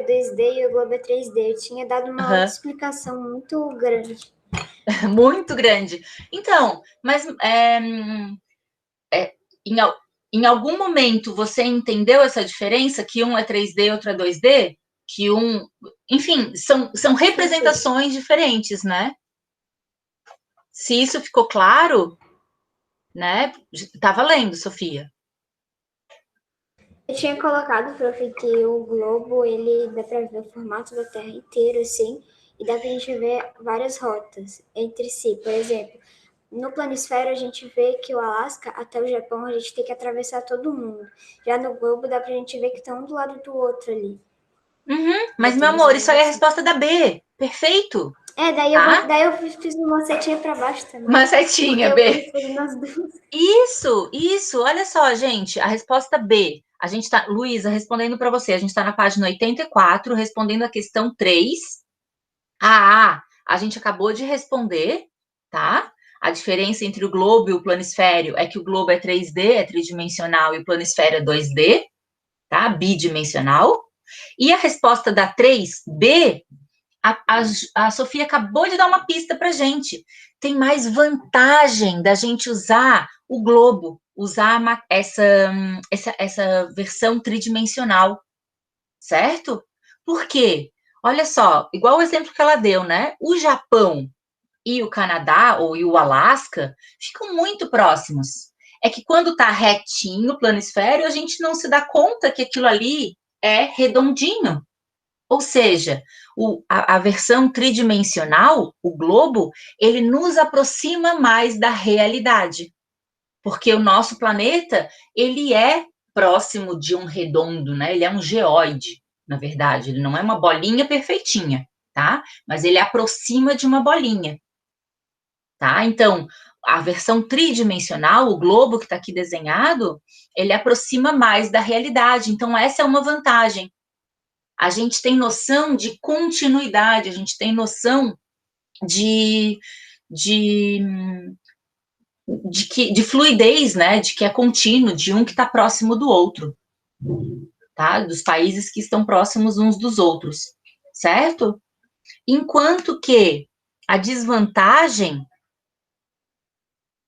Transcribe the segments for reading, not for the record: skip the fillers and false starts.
é 2D e o globo é 3D. Eu tinha dado uma outra explicação muito grande. Muito grande. Então, mas em algum momento você entendeu essa diferença? Que um é 3D e outro é 2D? Enfim, são representações diferentes, né? Se isso ficou claro, né? Tá valendo, Sofia. Eu tinha colocado, prof, que o globo, ele dá para ver o formato da Terra inteiro, assim, e dá para a gente ver várias rotas entre si. Por exemplo, no planisfério a gente vê que o Alasca até o Japão a gente tem que atravessar todo mundo. Já no globo dá para a gente ver que estão um do lado do outro ali. Mas, meu amor, isso aí é a resposta da B. Perfeito. Daí eu fiz uma setinha para baixo também. Uma setinha, B. Eu respondi nas duas. Isso. Olha só, gente. A resposta B. A gente tá, Luísa, respondendo para você. A gente está na página 84, respondendo a questão 3. A gente acabou de responder, tá? A diferença entre o globo e o planisfério é que o globo é 3D, é tridimensional, e o planisfério é 2D, tá? Bidimensional. E a resposta da 3B, a Sofia acabou de dar uma pista para gente. Tem mais vantagem da gente usar o globo, usar essa versão tridimensional, certo? Por quê? Olha só, igual o exemplo que ela deu, né? O Japão e o Canadá, ou e o Alasca, ficam muito próximos. É que quando tá retinho o planisfério, a gente não se dá conta que aquilo ali é redondinho. Ou seja, a versão tridimensional, o globo, ele nos aproxima mais da realidade. Porque o nosso planeta, ele é próximo de um redondo, né? Ele é um geóide, na verdade. Ele não é uma bolinha perfeitinha, tá? Mas ele aproxima de uma bolinha, tá? Então, a versão tridimensional, o globo que está aqui desenhado, ele aproxima mais da realidade. Então, essa é uma vantagem. A gente tem noção de continuidade, a gente tem noção de, de, de fluidez, né? De que é contínuo, de um que está próximo do outro, tá? Dos países que estão próximos uns dos outros, certo? Enquanto que a desvantagem,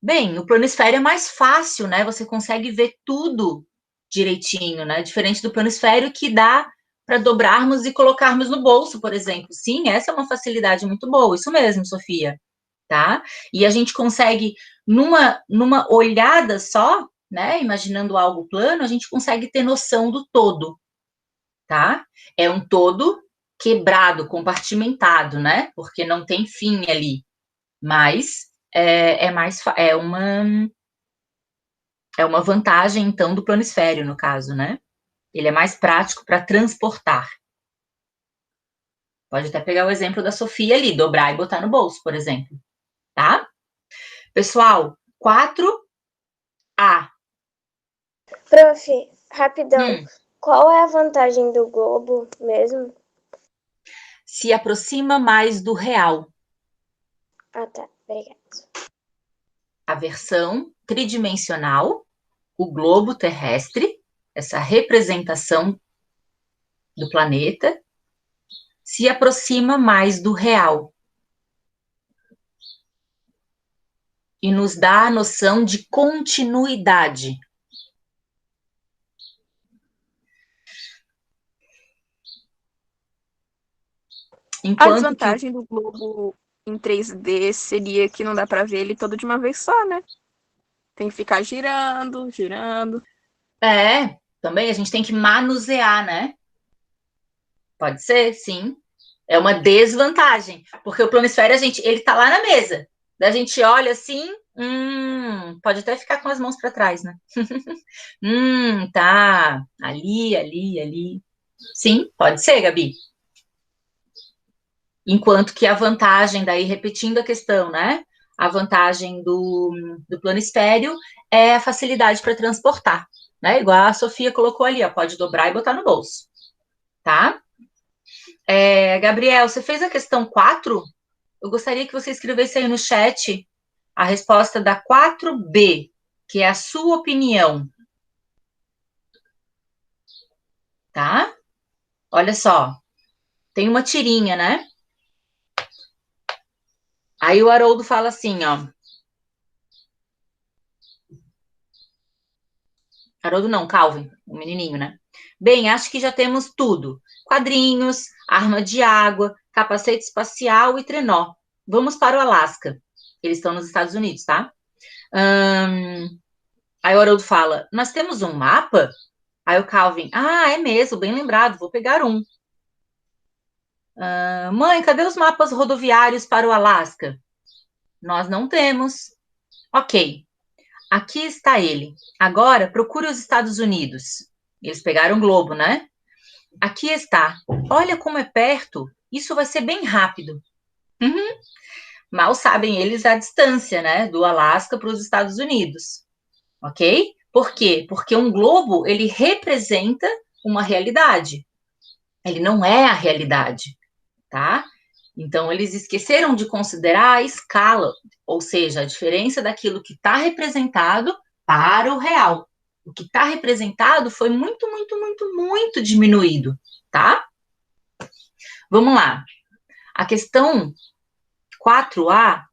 bem, o planisfério é mais fácil, né? Você consegue ver tudo direitinho, né? Diferente do planisfério que dá para dobrarmos e colocarmos no bolso, por exemplo. Sim, essa é uma facilidade muito boa, isso mesmo, Sofia, tá? E a gente consegue, numa olhada só, né? Imaginando algo plano, a gente consegue ter noção do todo, tá? É um todo quebrado, compartimentado, né? Porque não tem fim ali, mas é uma vantagem, então, do planisfério, no caso, né? Ele é mais prático para transportar. Pode até pegar o exemplo da Sofia ali, dobrar e botar no bolso, por exemplo, tá? Pessoal, 4A. Prof, rapidão, qual é a vantagem do globo mesmo? Se aproxima mais do real. Ah, tá, obrigada. A versão tridimensional, o globo terrestre, essa representação do planeta, se aproxima mais do real. E nos dá a noção de continuidade. A desvantagem do globo em 3D seria que não dá para ver ele todo de uma vez só, né? Tem que ficar girando. Também a gente tem que manusear, né? Pode ser, sim. É uma desvantagem, porque o planisfério, ele tá lá na mesa. Daí a gente olha assim, pode até ficar com as mãos para trás, né? Tá, ali. Sim, pode ser, Gabi. Enquanto que a vantagem, daí repetindo a questão, né? A vantagem do planisfério é a facilidade para transportar, né? Igual a Sofia colocou ali, ó, pode dobrar e botar no bolso, tá? Gabriel, você fez a questão 4? Eu gostaria que você escrevesse aí no chat a resposta da 4B, que é a sua opinião. Tá? Olha só, tem uma tirinha, né? Aí o Haroldo fala assim, ó. Haroldo não, Calvin, o menininho, né? Bem, acho que já temos tudo. Quadrinhos, arma de água, capacete espacial e trenó. Vamos para o Alasca. Eles estão nos Estados Unidos, tá? Aí o Haroldo fala, nós temos um mapa? Aí o Calvin, é mesmo, bem lembrado, vou pegar um. Mãe, cadê os mapas rodoviários para o Alasca? Nós não temos. Ok, aqui está ele. Agora procure os Estados Unidos. Eles pegaram o globo, né? Aqui está. Olha como é perto. Isso vai ser bem rápido. Uhum. Mal sabem eles a distância, né? Do Alasca para os Estados Unidos. Ok? Por quê? Porque um globo, ele representa uma realidade. Ele não é a realidade, tá? Então, eles esqueceram de considerar a escala, ou seja, a diferença daquilo que está representado para o real. O que está representado foi muito, muito, muito, muito diminuído, tá? Vamos lá. A questão 4A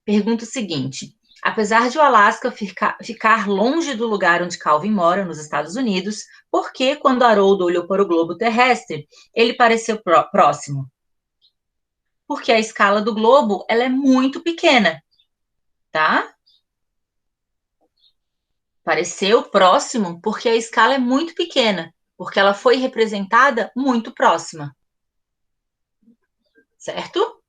pergunta o seguinte: apesar de o Alasca ficar longe do lugar onde Calvin mora, nos Estados Unidos, por que, quando Haroldo olhou para o globo terrestre, ele pareceu próximo? Porque a escala do globo, ela é muito pequena, tá? Pareceu próximo porque a escala é muito pequena, porque ela foi representada muito próxima. Certo?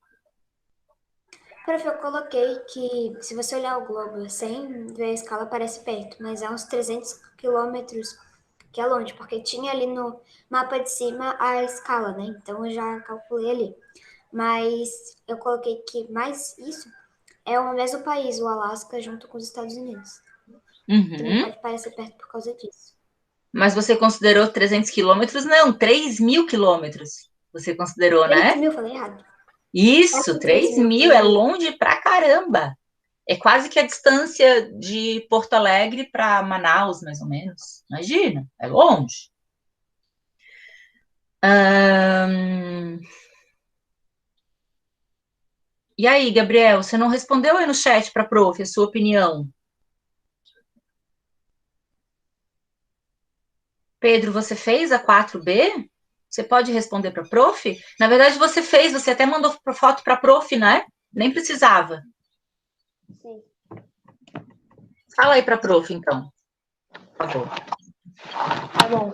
Prof, eu coloquei que se você olhar o globo sem ver a escala parece perto, mas é uns 300 quilômetros que é longe, porque tinha ali no mapa de cima a escala, né? Então eu já calculei ali. Mas eu coloquei que mais isso é o mesmo país, o Alasca, junto com os Estados Unidos. Também pode parecer perto por causa disso. Mas você considerou 300 quilômetros? Não, 3.000 quilômetros. Você considerou, 3 né? mil, falei errado. Isso, 3.000, é longe pra caramba. É quase que a distância de Porto Alegre para Manaus, mais ou menos. Imagina, é longe. E aí, Gabriel, você não respondeu aí no chat para a prof a sua opinião? Pedro, você fez a 4B? Você pode responder para a prof? Na verdade, você fez, você até mandou foto para a prof, né? Nem precisava. Sim. Fala aí para a prof, então. Por favor. Tá bom.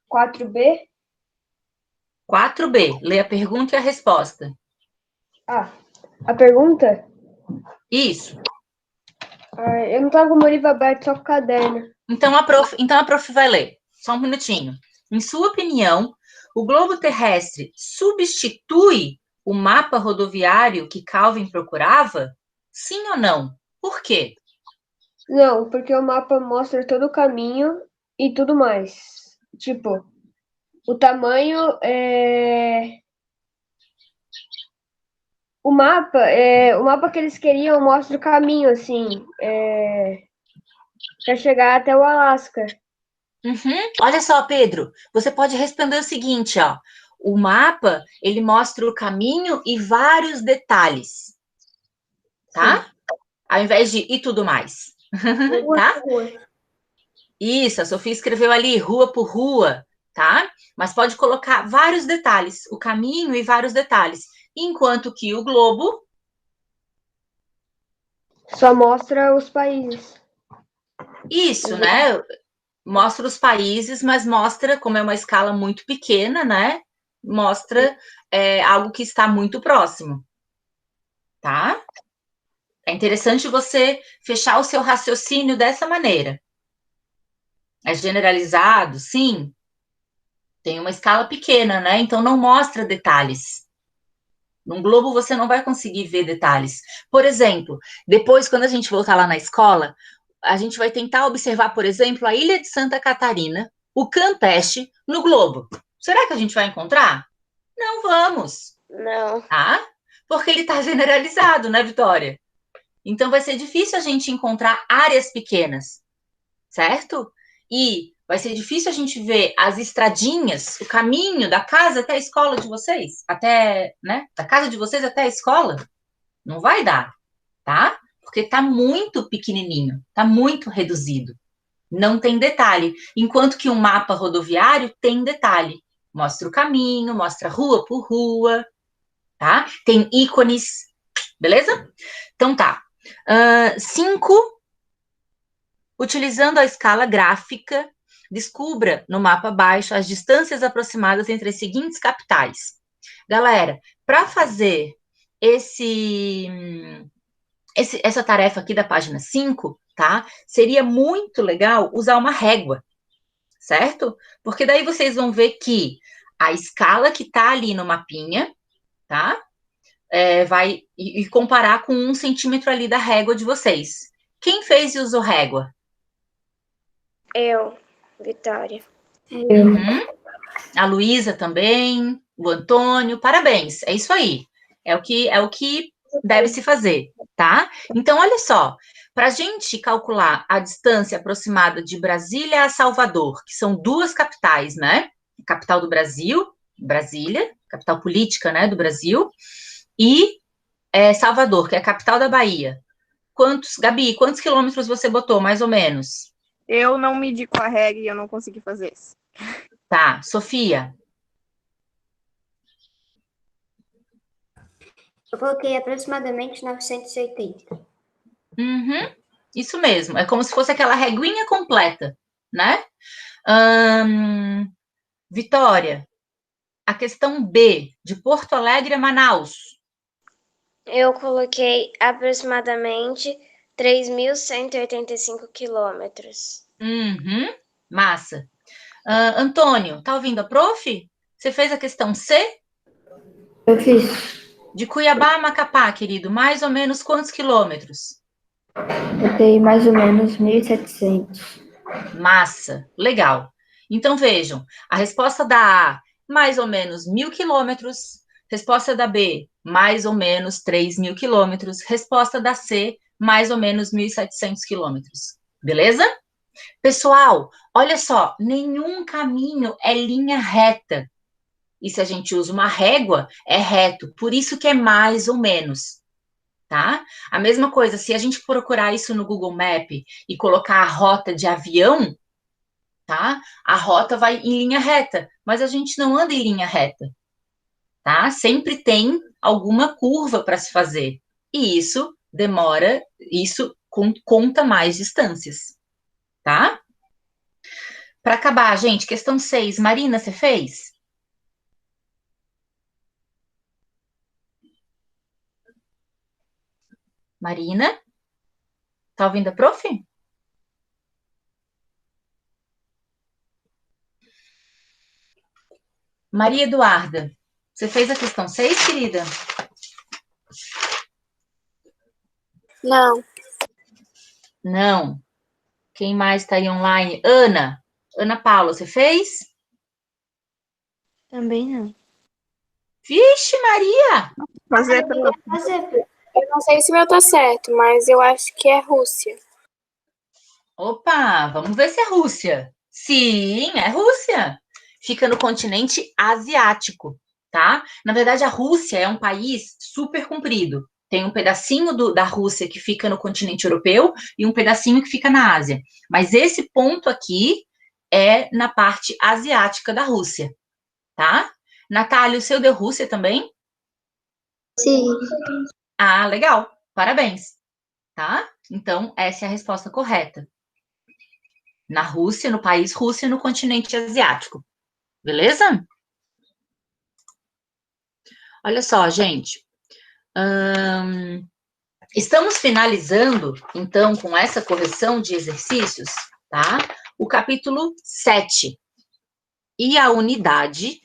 4B? 4B. Lê a pergunta e a resposta. A pergunta? Isso. Eu não tava com o meu livro aberto, só com o caderno. Então a prof vai ler. Só um minutinho. Em sua opinião, o globo terrestre substitui o mapa rodoviário que Calvin procurava? Sim ou não? Por quê? Não, porque o mapa mostra todo o caminho e tudo mais. Tipo, o tamanho o mapa que eles queriam mostra o caminho, assim, para chegar até o Alasca. Uhum. Olha só, Pedro, você pode responder o seguinte, ó. O mapa, ele mostra o caminho e vários detalhes, tá? Sim. Ao invés de e tudo mais, Rua tá? por rua. Isso, a Sofia escreveu ali, rua por rua, tá? Mas pode colocar vários detalhes, o caminho e vários detalhes. Enquanto que o globo... Só mostra os países. Isso, né? Mostra os países, mas mostra, como é uma escala muito pequena, né? Mostra algo que está muito próximo, tá? É interessante você fechar o seu raciocínio dessa maneira. É generalizado, sim. Tem uma escala pequena, né? Então não mostra detalhes. Num globo você não vai conseguir ver detalhes. Por exemplo, depois, quando a gente voltar lá na escola, a gente vai tentar observar, por exemplo, a ilha de Santa Catarina, o Campeche, no globo. Será que a gente vai encontrar? Não vamos. Não. Tá? Porque ele está generalizado, né, Vitória? Então vai ser difícil a gente encontrar áreas pequenas, certo? E Vai ser difícil a gente ver as estradinhas, o caminho da casa até a escola de vocês, até, né, da casa de vocês até a escola. Não vai dar, tá? Porque tá muito pequenininho, tá muito reduzido. Não tem detalhe. Enquanto que um mapa rodoviário tem detalhe. Mostra o caminho, mostra rua por rua, tá? Tem ícones, beleza? Então tá. 5. Utilizando a escala gráfica, descubra no mapa abaixo as distâncias aproximadas entre as seguintes capitais. Galera, para fazer essa tarefa aqui da página 5, tá? Seria muito legal usar uma régua, certo? Porque daí vocês vão ver que a escala que tá ali no mapinha, tá? Vai e comparar com 1 centímetro ali da régua de vocês. Quem fez e usou régua? Eu, Vitória. Uhum. A Luísa também, o Antônio, parabéns, é isso aí. É o que deve se fazer, tá? Então, olha só, para a gente calcular a distância aproximada de Brasília a Salvador, que são 2 capitais, né? Capital do Brasil, Brasília, capital política, né, do Brasil, e Salvador, que é a capital da Bahia. Gabi, quantos quilômetros você botou, mais ou menos? Eu não medi com a regra e eu não consegui fazer isso. Tá, Sofia? Eu coloquei aproximadamente 980. Uhum, isso mesmo. É como se fosse aquela reguinha completa, né? Vitória, a questão B, de Porto Alegre a Manaus. Eu coloquei aproximadamente 3.185 quilômetros. Uhum, massa. Antônio, tá ouvindo a prof? Você fez a questão C? Eu fiz. De Cuiabá a Macapá, querido, mais ou menos quantos quilômetros? Eu tenho mais ou menos 1.700. Massa, legal. Então vejam, a resposta da A, mais ou menos 1.000 quilômetros. Resposta da B, mais ou menos 3.000 quilômetros. Resposta da C, mais ou menos 1.700 quilômetros. Beleza? Pessoal, olha só, nenhum caminho é linha reta. E se a gente usa uma régua, é reto. Por isso que é mais ou menos. Tá? A mesma coisa, se a gente procurar isso no Google Map e colocar a rota de avião, tá? A rota vai em linha reta, mas a gente não anda em linha reta, tá? Sempre tem alguma curva para se fazer. E isso demora, isso conta mais distâncias, tá? Para acabar, gente, questão 6. Marina, você fez? Marina? Tá ouvindo a prof? Maria Eduarda, você fez a questão 6, querida? Não. Não. Quem mais está aí online? Ana. Ana Paula, você fez? Também não. Vixe, Maria! Fazer Eu não sei se o meu tá certo, mas eu acho que é Rússia. Opa, vamos ver se é Rússia. Sim, é Rússia. Fica no continente asiático, tá? Na verdade, a Rússia é um país super comprido. Tem um pedacinho da Rússia que fica no continente europeu e um pedacinho que fica na Ásia. Mas esse ponto aqui é na parte asiática da Rússia, tá? Natália, o seu deu Rússia também? Sim. Ah, legal. Parabéns. Tá? Então, essa é a resposta correta. Na Rússia, no país Rússia, no continente asiático. Beleza? Olha só, gente. Estamos finalizando, então, com essa correção de exercícios, tá? O capítulo 7. E a unidade,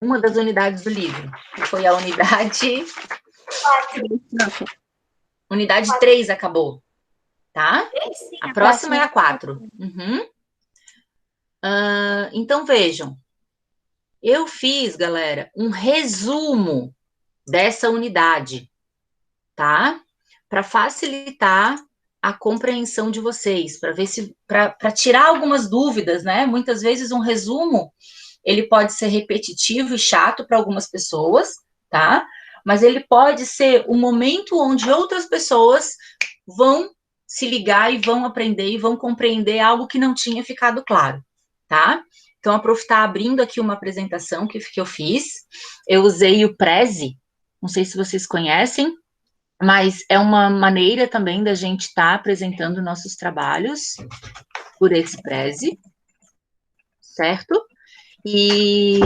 uma das unidades do livro, que foi a unidade... Unidade 3 acabou, tá? A próxima é a 4. Uhum. Então, vejam. Eu fiz, galera, um resumo dessa unidade, tá? Para facilitar a compreensão de vocês, para ver se, para tirar algumas dúvidas, né? Muitas vezes um resumo, ele pode ser repetitivo e chato para algumas pessoas, tá? Mas ele pode ser um momento onde outras pessoas vão se ligar e vão aprender e vão compreender algo que não tinha ficado claro, tá? Então, a prof está abrindo aqui uma apresentação que eu fiz. Eu usei o Prezi, não sei se vocês conhecem, mas é uma maneira também da gente estar apresentando nossos trabalhos por esse Prezi, certo? E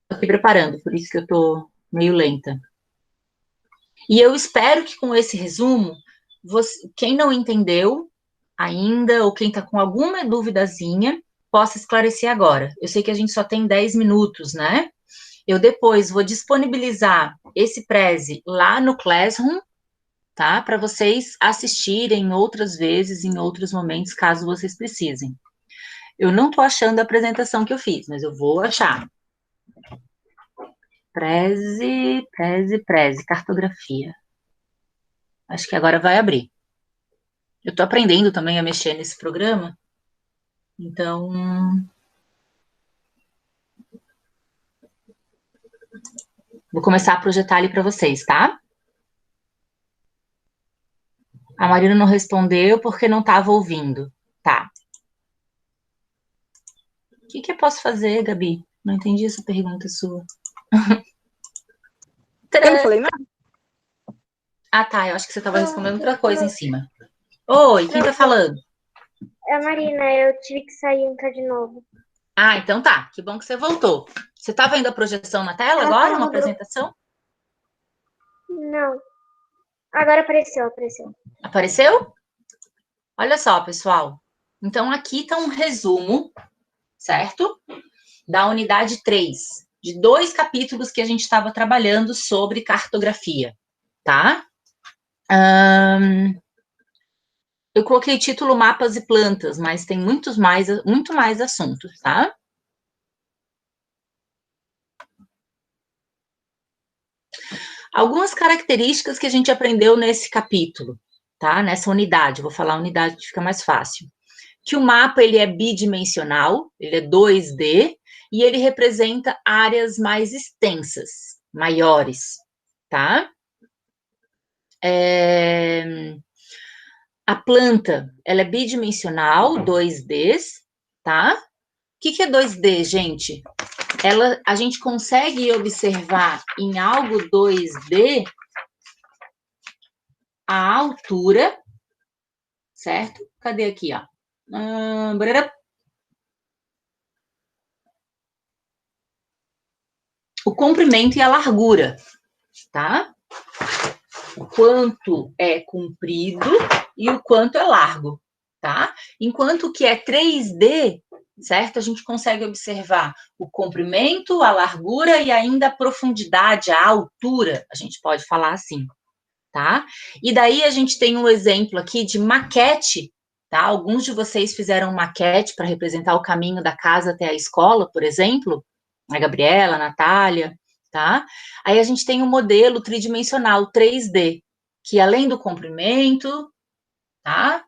estou me preparando, por isso que eu estou meio lenta. E eu espero que com esse resumo, quem não entendeu ainda, ou quem está com alguma duvidazinha, possa esclarecer agora. Eu sei que a gente só tem 10 minutos, né? Eu depois vou disponibilizar esse Prezi lá no Classroom, tá? Para vocês assistirem outras vezes, em outros momentos, caso vocês precisem. Eu não estou achando a apresentação que eu fiz, mas eu vou achar. Prezi, cartografia. Acho que agora vai abrir. Eu estou aprendendo também a mexer nesse programa, então... Vou começar a projetar ali para vocês, tá? A Marina não respondeu porque não estava ouvindo. Tá. O que eu posso fazer, Gabi? Não entendi essa pergunta sua. Eu não falei nada. Ah, tá. Eu acho que você estava respondendo outra coisa em cima. Oi, quem tá falando? É a Marina, eu tive que sair e entrar de novo. Ah, então tá. Que bom que você voltou. Você tá vendo a projeção na tela agora? Uma apresentação? Não. Agora apareceu. Apareceu? Olha só, pessoal. Então, aqui tá um resumo, certo? Da unidade 3, de 2 capítulos que a gente estava trabalhando sobre cartografia, tá? Eu coloquei título Mapas e Plantas, mas tem muito mais assuntos, tá? Algumas características que a gente aprendeu nesse capítulo, tá? Nessa unidade, vou falar a unidade que fica mais fácil. Que o mapa, ele é bidimensional, ele é 2D, e ele representa áreas mais extensas, maiores, tá? A planta, ela é bidimensional, 2D, tá? O que é 2D, gente? A gente consegue observar em algo 2D a altura, certo? Cadê aqui, ó? O comprimento e a largura, tá? O quanto é comprido e o quanto é largo, tá? Enquanto que é 3D, certo? A gente consegue observar o comprimento, a largura e ainda a profundidade, a altura, a gente pode falar assim, tá? E daí a gente tem um exemplo aqui de maquete, tá? Alguns de vocês fizeram maquete para representar o caminho da casa até a escola, por exemplo, a Gabriela, a Natália, tá? Aí a gente tem um modelo tridimensional, 3D, que além do comprimento, tá?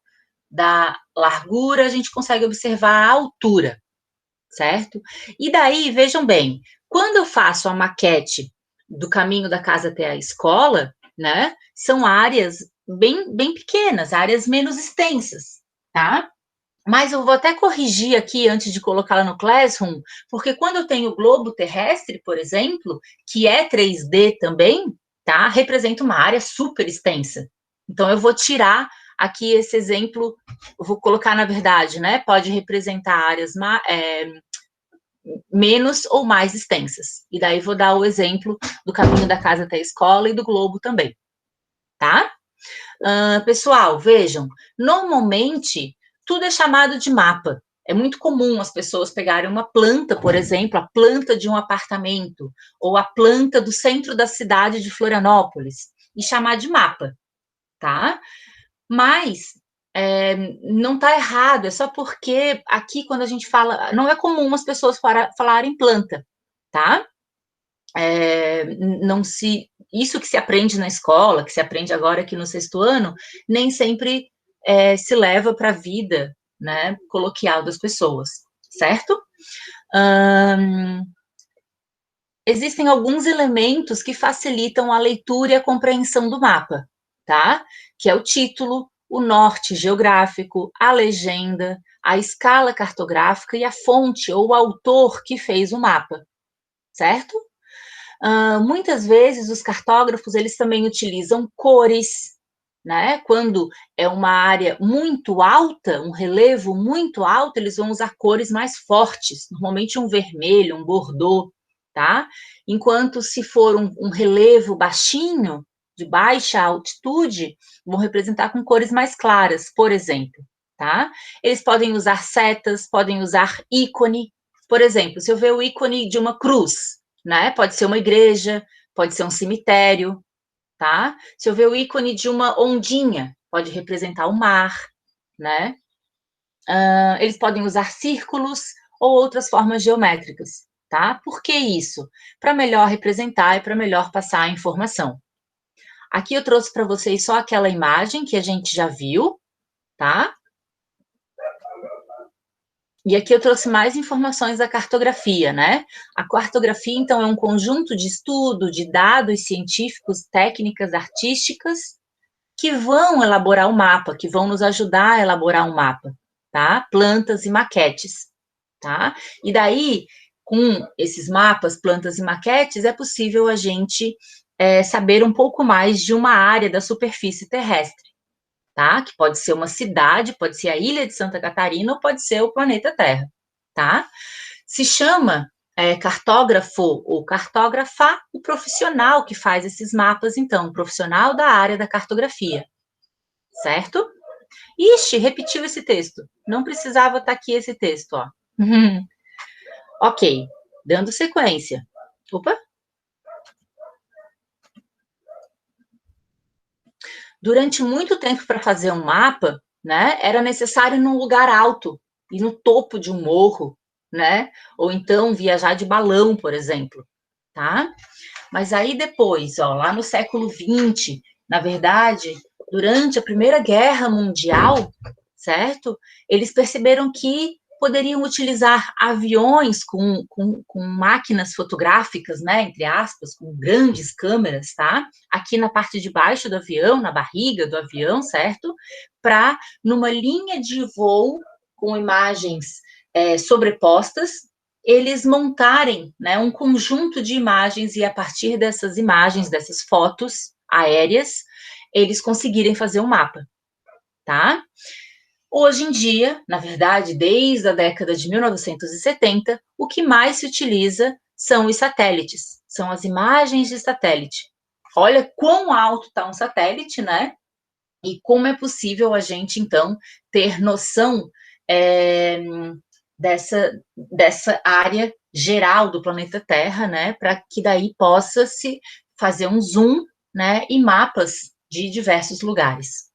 Da largura, a gente consegue observar a altura, certo? E daí, vejam bem, quando eu faço a maquete do caminho da casa até a escola, né? São áreas bem pequenas, áreas menos extensas, tá? Mas eu vou até corrigir aqui antes de colocá-la no Classroom, porque quando eu tenho o globo terrestre, por exemplo, que é 3D também, tá? Representa uma área super extensa. Então, eu vou tirar aqui esse exemplo, eu vou colocar na verdade, né? Pode representar áreas menos ou mais extensas. E daí vou dar o exemplo do caminho da casa até a escola e do globo também, tá? Pessoal, vejam, normalmente tudo é chamado de mapa. É muito comum as pessoas pegarem uma planta, por exemplo, a planta de um apartamento, ou a planta do centro da cidade de Florianópolis, e chamar de mapa, tá? Mas não está errado, é só porque aqui quando a gente fala, não é comum as pessoas falarem planta, tá? isso que se aprende na escola, que se aprende agora aqui no 6º ano, nem sempre se leva para a vida, né, coloquial das pessoas, certo? Existem alguns elementos que facilitam a leitura e a compreensão do mapa, tá? Que é o título, o norte geográfico, a legenda, a escala cartográfica e a fonte ou o autor que fez o mapa, certo? Muitas vezes os cartógrafos, eles também utilizam cores, né? Quando é uma área muito alta, um relevo muito alto, eles vão usar cores mais fortes, normalmente um vermelho, um bordô, tá? Enquanto se for um relevo baixinho, de baixa altitude, vão representar com cores mais claras, por exemplo, tá? Eles podem usar setas, podem usar ícone, por exemplo, se eu ver o ícone de uma cruz, né? Pode ser uma igreja, pode ser um cemitério, tá? Se eu ver o ícone de uma ondinha, pode representar o mar, né? Eles podem usar círculos ou outras formas geométricas, tá? Por que isso? Para melhor representar e para melhor passar a informação. Aqui eu trouxe para vocês só aquela imagem que a gente já viu, tá? E aqui eu trouxe mais informações da cartografia, né? A cartografia, então, é um conjunto de estudo, de dados científicos, técnicas artísticas, que vão elaborar o mapa, que vão nos ajudar a elaborar um mapa, tá? Plantas e maquetes, tá? E daí, com esses mapas, plantas e maquetes, é possível a gente saber um pouco mais de uma área da superfície terrestre, tá? Que pode ser uma cidade, pode ser a ilha de Santa Catarina ou pode ser o planeta Terra, tá? Se chama cartógrafo ou cartógrafa o profissional que faz esses mapas, então, o profissional da área da cartografia, certo? Ixi, repetiu esse texto. Não precisava estar aqui esse texto, ó. Ok, dando sequência. Opa! Durante muito tempo, para fazer um mapa, né, era necessário num lugar alto, e no topo de um morro, né? Ou então viajar de balão, por exemplo, tá? Mas aí depois, ó, lá no século XX, na verdade, durante a Primeira Guerra Mundial, certo? Eles perceberam que poderiam utilizar aviões com máquinas fotográficas, né, entre aspas, com grandes câmeras, tá? Aqui na parte de baixo do avião, na barriga do avião, certo? Para, numa linha de voo, com imagens sobrepostas, eles montarem, né, um conjunto de imagens e a partir dessas imagens, dessas fotos aéreas, eles conseguirem fazer um mapa, tá? Hoje em dia, na verdade, desde a década de 1970, o que mais se utiliza são os satélites, são as imagens de satélite. Olha quão alto está um satélite, né? E como é possível a gente, então, ter noção dessa área geral do planeta Terra, né? Para que daí possa se fazer um zoom, né? E mapas de diversos lugares.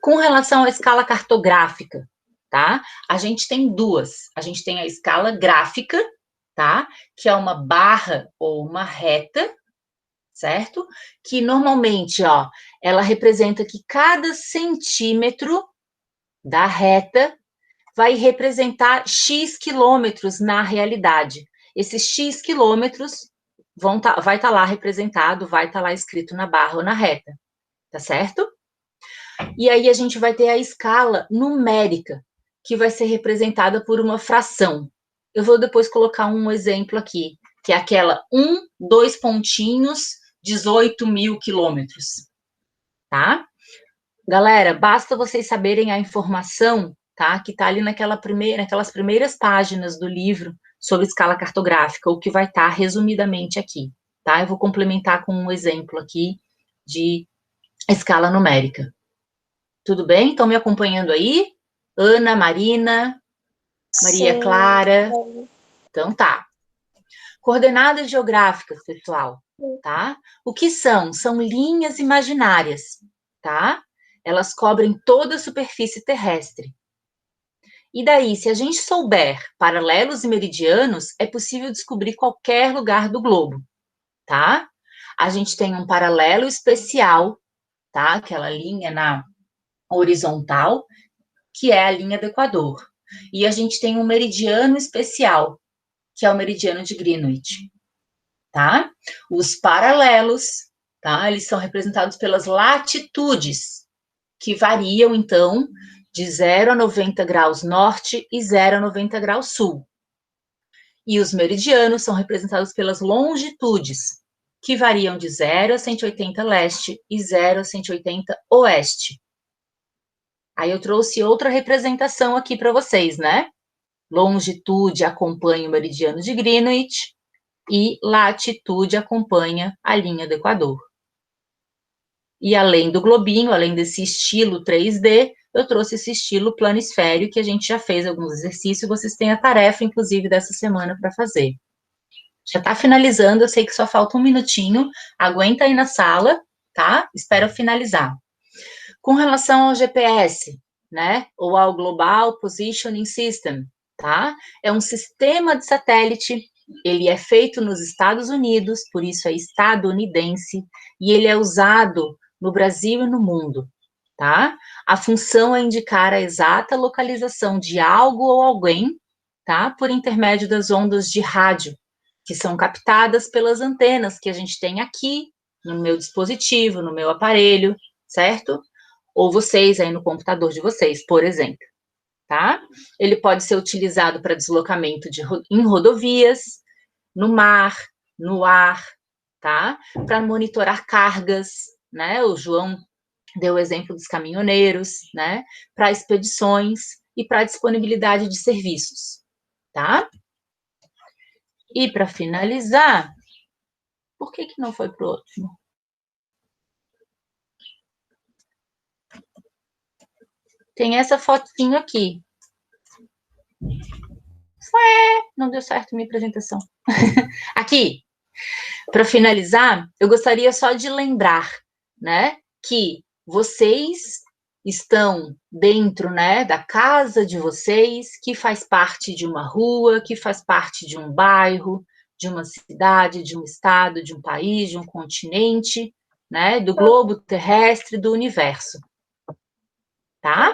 Com relação à escala cartográfica, tá? A gente tem duas. A gente tem a escala gráfica, tá? Que é uma barra ou uma reta, certo? Que normalmente, ó, ela representa que cada centímetro da reta vai representar X quilômetros na realidade. Esses X quilômetros vai estar lá representado, vai estar lá escrito na barra ou na reta, tá certo? E aí a gente vai ter a escala numérica, que vai ser representada por uma fração. Eu vou depois colocar um exemplo aqui, que é aquela 2 pontinhos, 18.000 quilômetros, tá? Galera, basta vocês saberem a informação, tá? Que tá ali naquelas primeiras páginas do livro sobre escala cartográfica, o que vai estar resumidamente aqui, tá? Eu vou complementar com um exemplo aqui de escala numérica. Tudo bem? Estão me acompanhando aí? Ana, Marina, Maria Sim. Clara. Então tá. Coordenadas geográficas, pessoal, tá? O que são? São linhas imaginárias, tá? Elas cobrem toda a superfície terrestre. E daí, se a gente souber paralelos e meridianos, é possível descobrir qualquer lugar do globo, tá? A gente tem um paralelo especial, tá? Aquela linha na horizontal, que é a linha do Equador. E a gente tem um meridiano especial, que é o meridiano de Greenwich, tá? Os paralelos, tá? Eles são representados pelas latitudes, que variam, então, de 0 a 90 graus norte e 0 a 90 graus sul. E os meridianos são representados pelas longitudes, que variam de 0 a 180 leste e 0 a 180 oeste. Aí eu trouxe outra representação aqui para vocês, né? Longitude acompanha o meridiano de Greenwich e latitude acompanha a linha do Equador. E além do globinho, além desse estilo 3D, eu trouxe esse estilo planisfério, que a gente já fez alguns exercícios, vocês têm a tarefa, inclusive, dessa semana para fazer. Já está finalizando, eu sei que só falta um minutinho, aguenta aí na sala, tá? Espero finalizar. Com relação ao GPS, né, ou ao Global Positioning System, tá? É um sistema de satélite, ele é feito nos Estados Unidos, por isso é estadunidense, e ele é usado no Brasil e no mundo, tá? A função é indicar a exata localização de algo ou alguém, tá? Por intermédio das ondas de rádio, que são captadas pelas antenas que a gente tem aqui no meu dispositivo, no meu aparelho, certo? Ou vocês aí no computador de vocês, por exemplo, tá? Ele pode ser utilizado para deslocamento em rodovias, no mar, no ar, tá? Para monitorar cargas, né? O João deu o exemplo dos caminhoneiros, né? Para expedições e para disponibilidade de serviços, tá? E para finalizar, por que não foi para o outro? Tem essa fotinho aqui. Não deu certo minha apresentação. Aqui, para finalizar, eu gostaria só de lembrar, né, que vocês estão dentro, né, da casa de vocês, que faz parte de uma rua, que faz parte de um bairro, de uma cidade, de um estado, de um país, de um continente, né, do globo terrestre, do universo. Tá?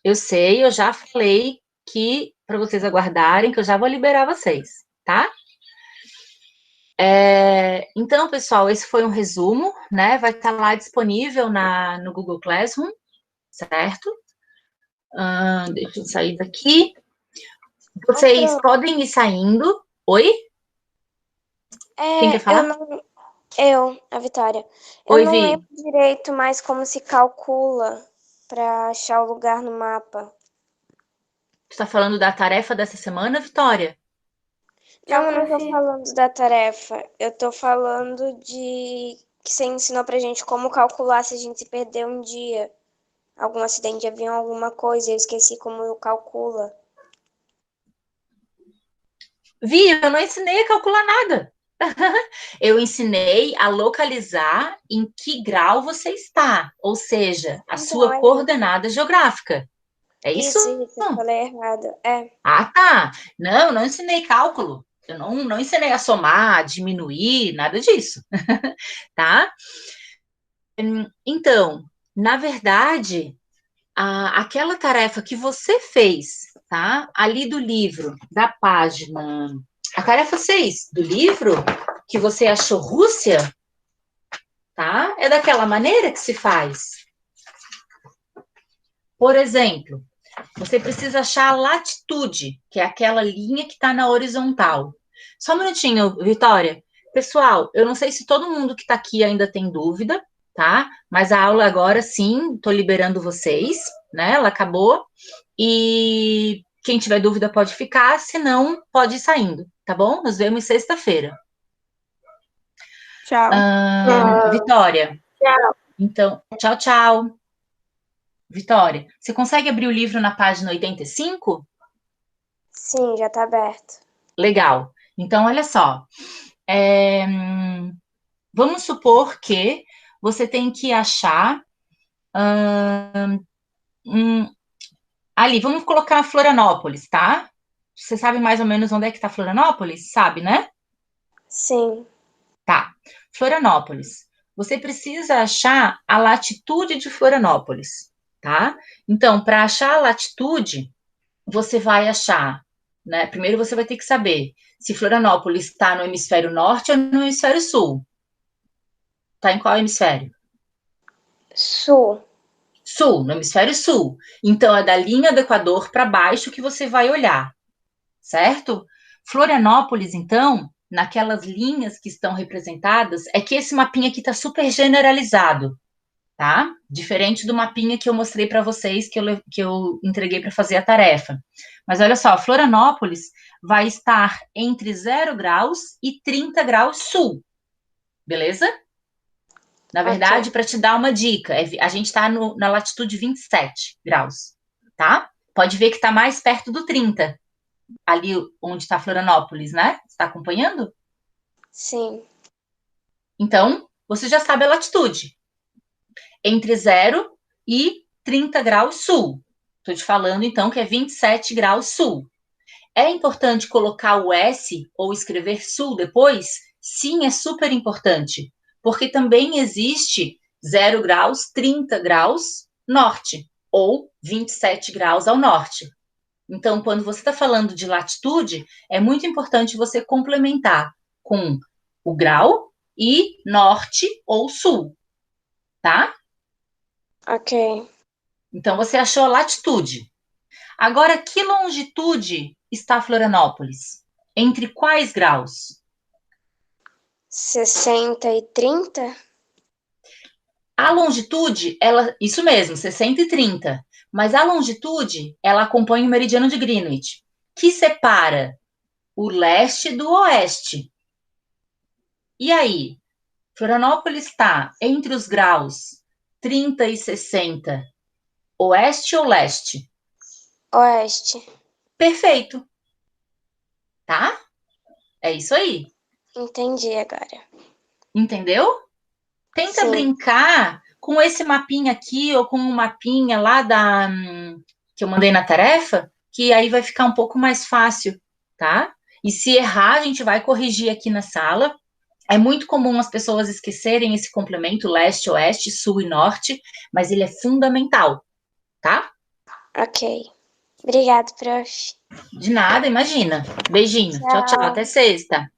Eu sei, eu já falei que para vocês aguardarem, que eu já vou liberar vocês, tá? Então, pessoal, esse foi um resumo, né? Vai estar lá disponível no Google Classroom, certo? Deixa eu sair daqui. Vocês podem ir saindo. Oi? Quem quer falar? A Vitória. Oi, Eu não Vi. lembro direito mais como se calcula para achar o lugar no mapa. Você está falando da tarefa dessa semana, Vitória? Não, eu não tô falando da tarefa. Eu tô falando de que você ensinou pra gente como calcular se a gente se perder um dia. Algum acidente de avião, alguma coisa. Eu esqueci como calcula. Vi, eu não ensinei a calcular nada. Eu ensinei a localizar em que grau você está, ou seja, a sua coordenada geográfica. É isso? Isso, eu falei errado. Ah, tá. Não ensinei cálculo. Eu não ensinei a somar, diminuir, nada disso. Tá? Então, na verdade, aquela tarefa que você fez, tá? Ali do livro, da página. A tarefa 6 do livro, que você achou Rússia, tá? É daquela maneira que se faz. Por exemplo, você precisa achar a latitude, que é aquela linha que está na horizontal. Só um minutinho, Vitória. Pessoal, eu não sei se todo mundo que está aqui ainda tem dúvida, tá? Mas a aula agora, sim, estou liberando vocês, né? Ela acabou. E quem tiver dúvida pode ficar, se não, pode ir saindo, tá bom? Nos vemos sexta-feira. Tchau. Vitória. Tchau. Então, tchau. Vitória, você consegue abrir o livro na página 85? Sim, já tá aberto. Legal. Então, olha só. Vamos supor que você tem que achar Ali, vamos colocar Florianópolis, tá? Você sabe mais ou menos onde é que tá Florianópolis? Sabe, né? Sim. Tá. Florianópolis. Você precisa achar a latitude de Florianópolis, tá? Então, para achar a latitude, você vai achar, né? Primeiro você vai ter que saber se Florianópolis está no hemisfério norte ou no hemisfério sul. Tá em qual hemisfério? Sul. Sul, no hemisfério sul. Então, é da linha do Equador para baixo que você vai olhar, certo? Florianópolis, então, naquelas linhas que estão representadas, é que esse mapinha aqui está super generalizado, tá? Diferente do mapinha que eu mostrei para vocês, que eu entreguei para fazer a tarefa. Mas olha só, Florianópolis vai estar entre 0 graus e 30 graus sul, beleza? Na verdade, Ok. para te dar uma dica, a gente está na latitude 27 graus, tá? Pode ver que está mais perto do 30, ali onde está Florianópolis, né? Você está acompanhando? Sim. Então, você já sabe a latitude. Entre 0 e 30 graus sul. Estou te falando, então, que é 27 graus sul. É importante colocar o S ou escrever sul depois? Sim, é super importante. Porque também existe 0 graus, 30 graus norte, ou 27 graus ao norte. Então, quando você está falando de latitude, é muito importante você complementar com o grau e norte ou sul, tá? Ok. Então, você achou a latitude. Agora, que longitude está Florianópolis? Entre quais graus? 60 e 30? A longitude, isso mesmo, 60 e 30. Mas a longitude, ela acompanha o meridiano de Greenwich, que separa o leste do oeste. E aí, Florianópolis está entre os graus 30 e 60, oeste ou leste? Oeste. Perfeito, tá? É isso aí. Entendi agora. Entendeu? Tenta Sim. brincar com esse mapinha aqui ou com um mapinha lá que eu mandei na tarefa, que aí vai ficar um pouco mais fácil, tá? E se errar, a gente vai corrigir aqui na sala. É muito comum as pessoas esquecerem esse complemento leste, oeste, sul e norte, mas ele é fundamental, tá? Ok. Obrigado, prof. De nada, imagina. Beijinho. Tchau, tchau. Tchau. Até sexta.